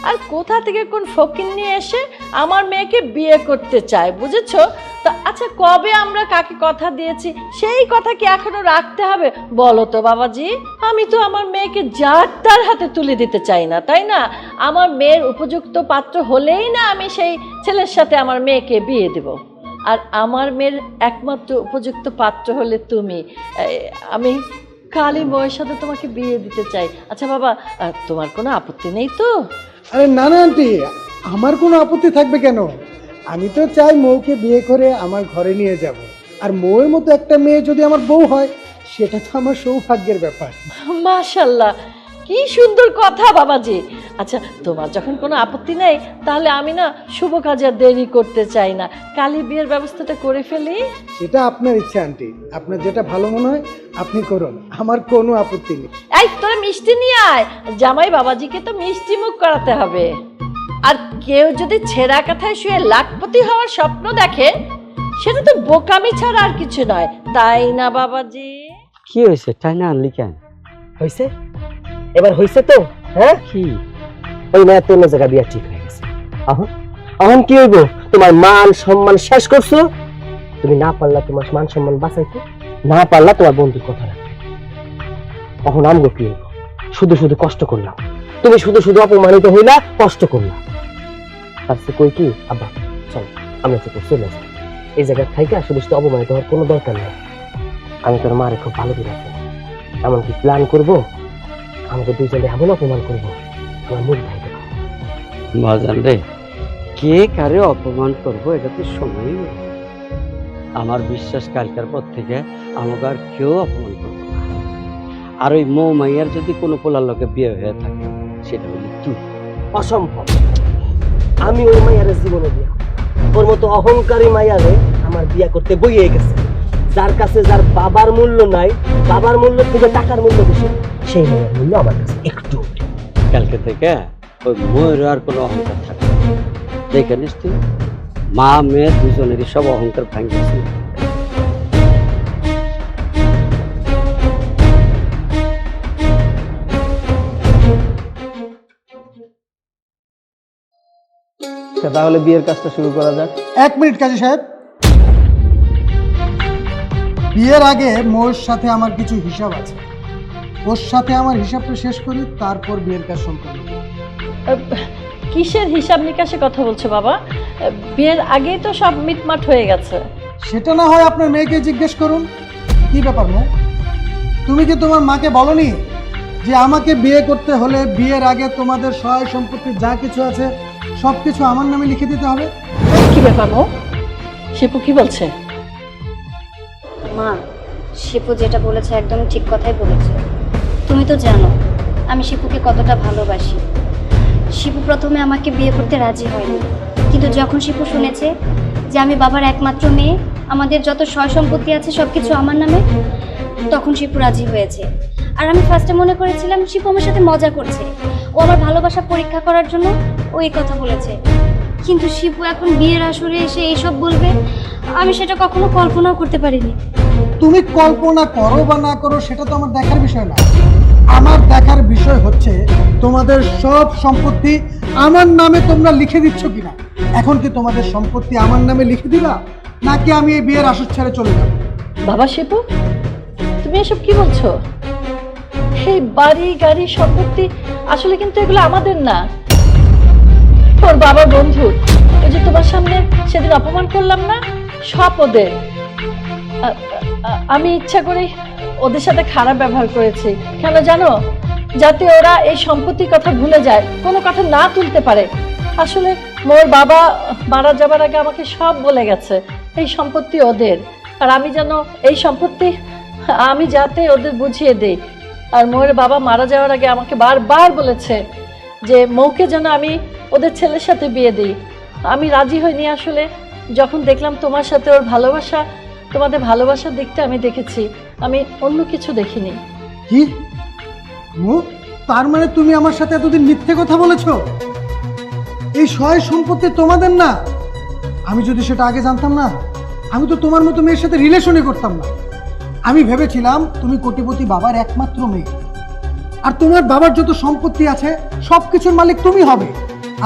আর কোথা থেকে কোন ফকির নিয়ে এসে আমার মেয়েকে বিয়ে করতে চায়, বুঝেছো? তা আচ্ছা, কবে আমরা কাকে কথা দিয়েছি সেই কথা কি এখনো রাখতে হবে বলো তো বাবাজি? আমি তো আমার মেয়েকে যার তার হাতে তুলে দিতে চাই না, তাই না? আমার মেয়ের উপযুক্ত পাত্র হলেই না আমি সেই ছেলের সাথে আমার মেয়েকে বিয়ে দেব। আর আমার মেয়ের একমাত্র উপযুক্ত পাত্র হলে তুমি। আমি কালী বউয়ের সাথে তোমাকে বিয়ে দিতে চাই। আচ্ছা বাবা, তোমার কোনো আপত্তি নেই তো? আরে না না আন্টি, আমার কোনো আপত্তি থাকবে কেন? আমি তো চাই মৌকে বিয়ে করে আমার ঘরে নিয়ে যাব। আর মৌয়ের মতো একটা মেয়ে যদি আমার বউ হয় সেটা তো আমার সৌভাগ্যের ব্যাপার। মাশাল্লাহ, কি সুন্দর কথা বাবাজি। আচ্ছা, তোমার যখন কোনো আপত্তি নেই তাহলে আমি না শুভ কাজে আর দেরি করতে চাই না, কালী বিয়ের ব্যবস্থাটা করে ফেলি। সেটা আপনার ইচ্ছা আন্টি, আপনার যেটা ভালো মনে হয় আপনি করুন, আমার কোনো আপত্তি নেই। এই তোরা মিষ্টি নিয়ে আয়, জামাই বাবাজিকে তো মিষ্টি মুখ করাতে হবে। আর কেউ যদি ছেঁড়া কাঁথায় শুয়ে লাখপতি হওয়ার স্বপ্ন দেখে সেটা তো বোকামি ছাড়া আর কিছু নয়, তাই না বাবাজি? কি হয়েছে, তাই না আনলি কেন? হইছে? এবার হইছে তো? হ্যাঁ, কি ওই মেয়ের তো অন্য জায়গায় বিয়া ঠিক হয়ে গেছে। এখন কি হইব? তোমার মান সম্মান শেষ করছো। তুমি না পারলা তোমার মান সম্মান বাঁচাইতে, না পারলা তোমার বন্ধুর কথা রাখতে। এখন আমগো কি হইব? শুধু শুধু কষ্ট করলাম, তুমি শুধু শুধু অপমানিত হইলা, কষ্ট করলাম। তার চেয়ে কই কি আব্বা, চল আমরা তো চলে যাই। এই জায়গায় থাইকা শুধু শুধু অপমানিত হওয়ার কোনো দরকার নেই। আমি তোর মারে খুব ভালো করে আছি, এমনকি প্ল্যান করবো আমাকে দুইজনে এমন অপমান করবো আমার মুখ ভাই দেখো। মজান রে, কে কারে অপমান করবো এটা তো সময়ই নেই। আমার বিশ্বাস কালকার পর থেকে আমাকে আর কেউ অপমান করবো না। আর ওই মৌ মাইয়ার যদি কোনো পোলার লোকে বিয়ে হয়ে থাকে সেটা হলি তুই। অসম্ভব, আমি ওই মাইয়ারে জীবনে বিয়া, ওর মতো অহংকারী মাইয়ারে আমার বিয়া করতে বইয়ে গেছে। যার কাছে যার বাবার মূল্য নাই, বাবার মূল্য থেকে টাকার মূল্য বেশি, সেই মায়ের মূল্য আমার কাছে একটু। কালকে থেকে ওই ময়ের আর কোনো অহংকার থাকবে না। দেখে নিস তুই, মা মেয়ে দুজনেরই সব অহংকার ভাঙিয়েছে। তাহলে বিয়ের কাজটা শুরু করা যাক। 1 মিনিট কাজী সাহেব, বিয়ের আগে মোর সাথে আমার কিছু হিসাব আছে, ওর সাথে আমার হিসাবটা শেষ করি, তারপর বিয়ের কাজ সম্পন্ন করব। কিসের হিসাব নিকাশে কথা বলছো বাবা? বিয়ের আগেই তো সব মিটমাট হয়ে গেছে। সেটা না হয় আপনার মেয়েকে জিজ্ঞেস করুন। কি ব্যাপার মৌ, তুমি কি তোমার মাকে বলনি যে আমাকে বিয়ে করতে হলে বিয়ের আগে তোমাদের সহায় সম্পত্তি যা কিছু আছে সব কিছু আমার নামে লিখে দিতে হবে? কি ব্যাপার মো? শিপু কি বলছে? মা, শিপু যেটা বলেছে একদম ঠিক কথাই বলেছে। তুমি তো জানো আমি শিপুকে কতটা ভালোবাসি। শিপু প্রথমে আমাকে বিয়ে করতে রাজি হয়নি, কিন্তু যখন শিপু শুনেছে যে আমি বাবার একমাত্র মেয়ে, আমাদের যত সয় সম্পত্তি আছে সব কিছু আমার নামে, তখন শিপু রাজি হয়েছে। আর আমি ফার্স্টে মনে করেছিলাম শিপু আমার সাথে মজা করছে, ও আমার ভালোবাসা পরীক্ষা করার জন্য ও এই কথা বলেছে। কিন্তু শিপু এখন বিয়ের আসরে এসে এইসব বলবে, আমি সেটা কখনো কল্পনাও করতে পারিনি। তুমি কল্পনা করো বা না করো সেটা তো আমার দেখার বিষয় না। আমার দেখার বিষয় হচ্ছে তোমাদের সব সম্পত্তি আমার নামে তোমরা লিখে দিচ্ছ কিনা। এখন কি তোমাদের সম্পত্তি আমার নামে লিখে দিলা, নাকি আমি এই বিয়ের আসর ছেড়ে চলে যাব? বাবা শিপু, তুমি এসব কি বলছো? এই বাড়ি গাড়ি সম্পত্তি আসলে কিন্তু এগুলো আমাদের না, তোর বাবার বন্ধু। ওই যে তোমার সামনে সেদিন অপমান করলাম না, সব ওদের। আমি ইচ্ছা করে ওদের সাথে খারাপ ব্যবহার করেছি, কেন জানো? যাতে ওরা এই সম্পত্তির কথা ভুলে যায়, কোনো কথা না তুলতে পারে। আসলে মোর বাবা মারা যাবার আগে আমাকে সব বলে গেছে এই সম্পত্তি ওদের, আর আমি যেন এই সম্পত্তি আমি যাতে ওদের বুঝিয়ে দেই। আর মৌয়ের বাবা মারা যাওয়ার আগে আমাকে বারবার বলেছে যে মৌকে যেন আমি ওদের ছেলের সাথে বিয়ে দিই। আমি রাজি হইনি আসলে, যখন দেখলাম তোমার সাথে ওর ভালোবাসা, তোমাদের ভালোবাসার দিকটা আমি দেখেছি, আমি অন্য কিছু দেখিনি। কি মো, তার মানে তুমি আমার সাথে এতদিন মিথ্যে কথা বলেছো? এই সয় সম্পত্তি তোমাদের না? আমি যদি সেটা আগে জানতাম না, আমি তো তোমার মতো মেয়ের সাথে রিলেশনই করতাম না। আমি ভেবেছিলাম তুমি কোটিপতি বাবার একমাত্র মেয়ে, আর তোমার বাবার যত সম্পত্তি আছে সব কিছুর মালিক তুমি হবে,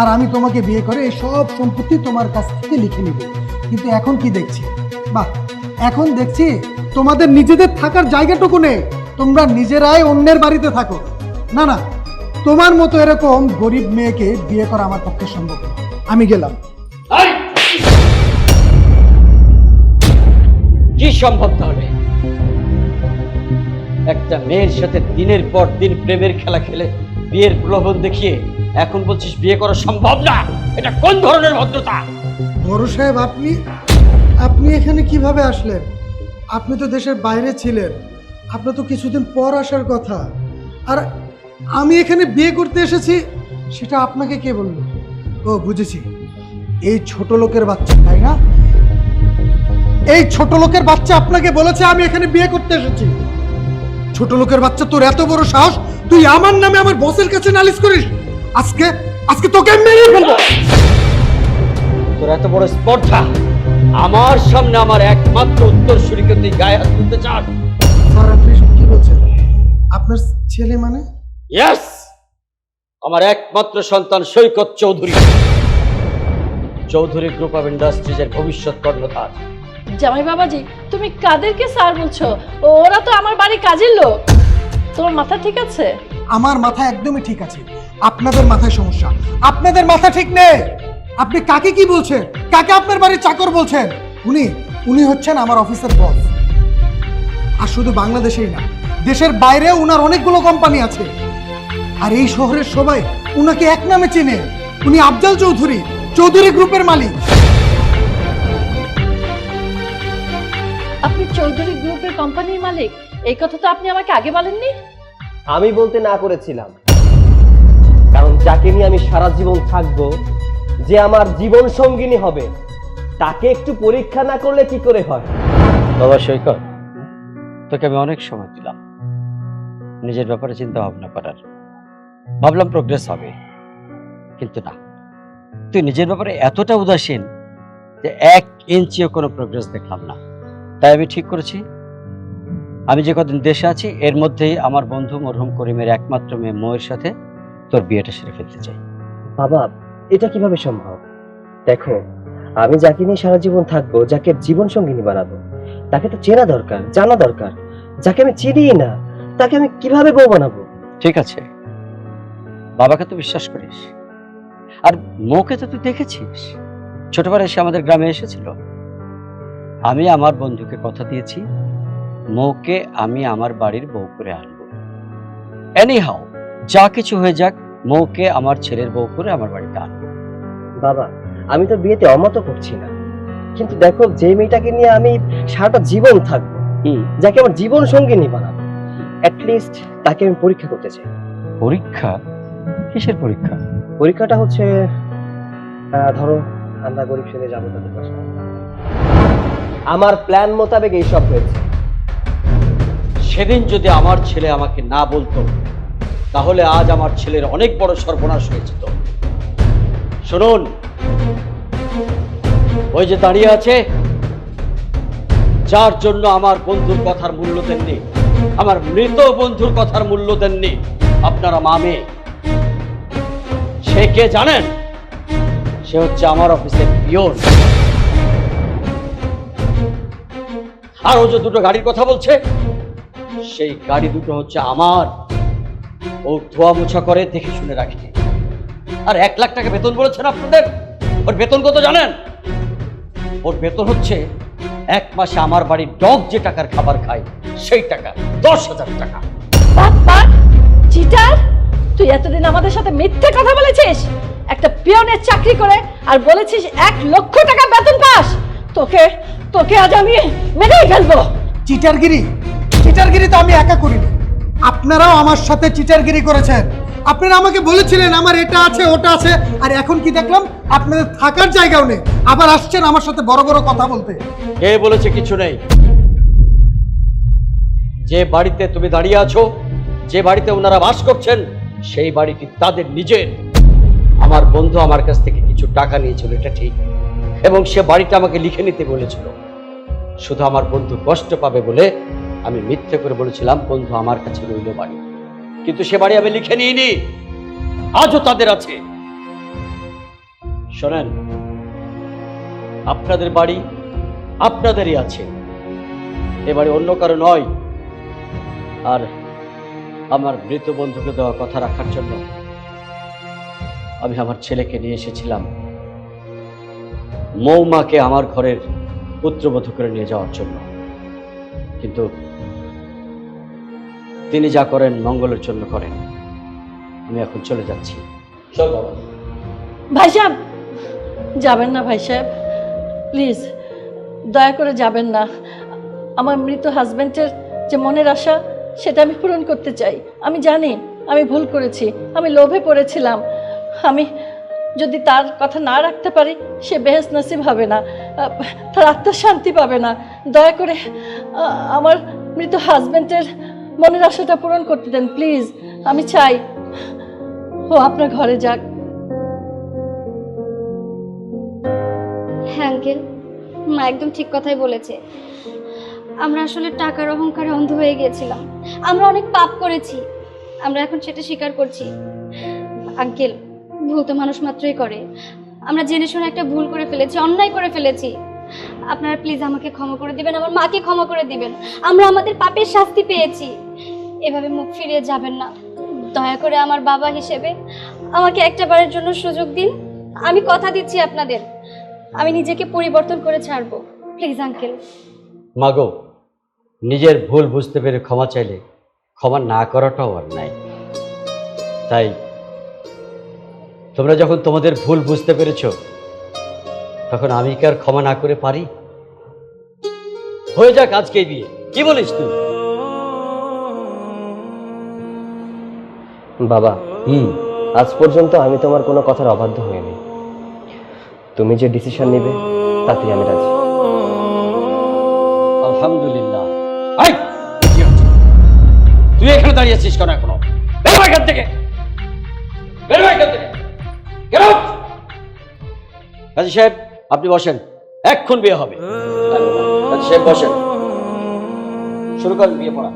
আর আমি তোমাকে বিয়ে করে এই সব সম্পত্তি তোমার কাছ থেকে লিখে নিব। কিন্তু এখন কি দেখছি, বাহ, এখন দেখছি তোমাদের নিজেদের থাকার জায়গাটুকু নেই, তোমরা নিজেরাই অন্যের বাড়িতে থাকো। না না, তোমার মতো এরকম গরিব মেয়েকে বিয়ে করা আমার পক্ষে সম্ভব না। আমি গেলাম। এই! কি সম্ভব তাহলে? একটা মেয়ের সাথে দিনের পর দিন প্রেমের খেলা খেলে বিয়ের প্রলোভন দেখিয়ে এখন বলছিস বিয়ে করা সম্ভব না? এটা কোন ধরনের ভদ্রতা? বড় সাহেব, আপনি এখানে কিভাবে আসলেন? আপনি তো দেশের বাইরে ছিলেন, আপনার তো কিছুদিন পর আসার কথা। আর আমি এখানে বিয়ে করতে এসেছি সেটা আপনাকে কে বলল? ও, বুঝেছি, এই ছোট লোকের বাচ্চা, তাই না? এই ছোট লোকের বাচ্চা আপনাকে বলেছে আমি এখানে বিয়ে করতে এসেছি। ছোট লোকের বাচ্চা, তোর এত বড় সাহস, তুই আমার নামে আমার বসের কাছে নালিশ করিস? আজকে তোকে আমি মেরে ফেলবো। তোর এত বড় স্পর্ধা, আমার সামনে আমার একমাত্র উত্তরসূরিকে তুই গায়ে হাত তুলতে চাস? স্যার, আপনি এসব কি বলছেন? আপনার ছেলে মানে? ইয়েস, আমার একমাত্র সন্তান সৈকত চৌধুরী, চৌধুরী গ্রুপ অফ ইন্ডাস্ট্রিজের ভবিষ্যৎ কর্ণধার। জামাই বাবাজি, তুমি কাদেরকে স্যার বলছো? ওরা তো আমার বাড়ি কাজের লোক। তোমার মাথা ঠিক আছে? আমার মাথা একদমই ঠিক আছে, আপনাদের মাথায় সমস্যা। আপনাদের মাথা ঠিক নেই। আপনি কাকে কি বলছেন? কাকে আপনার বাড়ির চাকর বলছেন? উনি হচ্ছেন আমার অফিসের বস। আর শুধু বাংলাদেশেই না, দেশের বাইরে উনার অনেকগুলো কোম্পানি আছে, আর এই শহরের সবাই উনাকে এক নামে চেনে। উনি আফজাল চৌধুরী, চৌধুরী গ্রুপের মালিক। আপনি চৌধুরী গ্রুপের কোম্পানির মালিক? এই কথা তো আপনি আমাকে আগে বলেননি। আমি বলতে না করেছিলাম, কারণ যাকে নিয়ে আমি সারা জীবন থাকবো, যে আমার জীবন সঙ্গিনী হবে, তাকে একটু পরীক্ষা না করলে কি করে হয়? বাবা সৈকত, তোকে আমি অনেক সময় দিলাম নিজের ব্যাপারে চিন্তা ভাবনা করার। ভাবলাম প্রোগ্রেস হবে, কিন্তু না, তুই নিজের ব্যাপারে এতটা উদাসীন যে 1 ইঞ্চিও কোনো প্রোগ্রেস দেখলাম না। তাই আমি ঠিক করেছি, আমি যে কদিন দেশে আছি এর মধ্যেই আমার বন্ধু মরহুম করিমের একমাত্র মেয়ে মৌয়ের সাথে তোর বিয়েটা সেরে ফেলতে চাই। বাবা, এটা কিভাবে সম্ভব? দেখো, আমি যাকে নিয়ে সারা জীবন থাকবো, যাকে জীবন সঙ্গিনী বানাবো, তাকে তো চেনা দরকার, জানা দরকার। যাকে আমি চিনি না, তাকে আমি কিভাবে বউ বানাবো? ঠিক আছে, বাবাকে তো বিশ্বাস করিস, আর মৌকে তো তুই দেখেছিস, ছোটবেলায় এসে আমাদের গ্রামে এসেছিল। আমি আমার বন্ধুকে কথা দিয়েছি, মৌকে আমি আমার বাড়ির বউ করে আনবো। এনিহাউ, যা কিছু হয়ে যাক, মৌকে আমার ছেলের বউ করে আমার বাড়িতে আনবো। বাবা, আমি তো বিয়েতে অমত করছি না, কিন্তু দেখো, যে মেয়েটাকে নিয়ে আমি সারাটা জীবন থাকবো, যাকে আমার জীবন সঙ্গিনী বানাবো, অ্যাটলিস্ট তাকে আমি পরীক্ষা করতে চাই। পরীক্ষা? কিসের পরীক্ষা? পরীক্ষাটা হচ্ছে, ধরো আমরা গরিব সেজে যাবো তাদের বাসায়। আমার প্ল্যান মোতাবেক এইসব হয়েছে। সেদিন যদি আমার ছেলে আমাকে না বলতো, তাহলে আজ আমার ছেলের অনেক বড় সর্বনাশ হয়েছিল। শুনুন, ওই যে দাঁড়িয়ে আছে, যার জন্য আমার বন্ধুর কথার মূল্য দেননি, আমার মৃত বন্ধুর কথার মূল্য দেননি আপনারা মামে, সে কে জানেন? সে হচ্ছে আমার অফিসের পিয়ন। আর ও যে দুটো গাড়ির কথা বলছে, সেই গাড়ি দুটো হচ্ছে আমার। ও ধোয়া মোছা করে, দেখে শুনে রাখে। আর 1 লাখ টাকা বেতন বলেছেন আপনাদের। ওর বেতন কত জানেন? ওর বেতন হচ্ছে 1 মাসে আমার বাড়ির ডগ যে টাকার খাবার খায় সেই টাকা, 10,000 টাকা। চিটার, তুই এতদিন আমাদের সাথে মিথ্যে কথা বলেছিস। একটা পিয়নের চাকরি করে আর বলেছিস 1 লক্ষ টাকা বেতন পাস। তোকে তোকে আজ আমি মেরেই ফেলবো। চিটারগিরি চিটারগিরি তো আমি একা করিনি, আপনারাও আমার সাথে চিটারগিরি করেছেন। আপনারা আমাকে বলেছিলেন আমার এটা আছে ওটা আছে, আর এখন কি দেখলাম আপনাদের থাকার জায়গাও নেই, আবার আসছেন আমার সাথে বড় বড় কথা বলতে। কে বলেছে কিছু নেই? যে বাড়িতে তুমি দাঁড়িয়ে আছো, যে বাড়িতে ওনারা বাস করছেন, সেই বাড়িটি তাদের নিজের। আমার বন্ধু আমার কাছ থেকে কিছু টাকা নিয়েছিল, এটা ঠিক, এবং সে বাড়িটা আমাকে লিখে নিতে বলেছিল। শুধু আমার বন্ধু কষ্ট পাবে বলে আমি মিথ্যে করে বলেছিলাম বন্ধু আমার কাছে রইল বাড়ি, কিন্তু সে বাড়ি আমি লিখে নিইনি, আজও তাদের আছে। শোনেন, আপনাদের বাড়ি আপনাদেরই আছে, এ বাড়ি অন্য কারো নয়। আর আমার মৃত বন্ধুকে দেওয়া কথা রাখার জন্য আমি আমার ছেলেকে নিয়ে এসেছিলাম মৌমাকে আমার ঘরের পুত্রবধূ করে নিয়ে যাওয়ার জন্য, কিন্তু তিনি যা করেন মঙ্গলের জন্য করেন। আমি এখন চলে যাচ্ছি। চল বাবা। ভাই সাহেব, যাবেন না ভাই সাহেব, প্লিজ দয়া করে যাবেন না। আমার মৃত হাজবেন্ডের যে মনের আশা, সেটা আমি পূরণ করতে চাই। আমি জানি আমি ভুল করেছি, আমি লোভে পড়েছিলাম। আমি যদি তার কথা না রাখতে পারি, সে বেহেশত নসিব হবে না, তার আত্মার শান্তি পাবে না। দয়া করে আমার মৃত হাজবেন্ডের মনের আশাটা পূরণ করতে দেন প্লিজ। আমি চাই ও আপনার ঘরে যাক। হ্যাঁ আঙ্কেল, মা একদম ঠিক কথাই বলেছে। আমরা আসলে টাকার অহংকারে অন্ধ হয়ে গিয়েছিলাম, আমরা অনেক পাপ করেছি, আমরা এখন সেটা স্বীকার করছি। আঙ্কেল, ভুল তো মানুষ মাত্রই করে, আমরা জেনে শুনে একটা ভুল করে ফেলেছি, অন্যায় করে ফেলেছি। আপনারা প্লিজ আমাকে ক্ষমা করে দিবেন, আমার মাকে ক্ষমা করে দিবেন। আমরা আমাদের পাপের শাস্তি পেয়েছি, এভাবে মুখ ফিরিয়ে যাবেন না। দয়া করে আমার বাবা হিসেবে আমাকে একটা বারের জন্য সুযোগ দিন। আমি কথা দিচ্ছি আপনাদের, আমি নিজেকে পরিবর্তন করে ছাড়বো। Please uncle. মাগো, নিজের ভুল বুঝতে পেরে ক্ষমা চাইলে ক্ষমা না করাটাও অন্যায়। তাই তোমরা যখন তোমাদের ভুল বুঝতে পেরেছো, তখন আমি কি আর ক্ষমা না করে পারি? হয়ে যাক আজকেই বিয়ে, কি বলিস তুই? বাবা, আজ পর্যন্ত আমি তোমার কোনো কথার অবাধ্য হইনি। তুমি যে ডিসিশন নিবে তাতেই আমি রাজি। আলহামদুলিল্লাহ। তুই এখানে দাঁড়িয়ে আছিস কেন? এখনো বের হ এখান থেকে, বের হ এখান থেকে। কাজী সাহেব, আপনি বসেন, এক্ষুন বিয়ে হবে। কাজী সাহেব বসেন, শুরু করেন বিয়ে পড়া।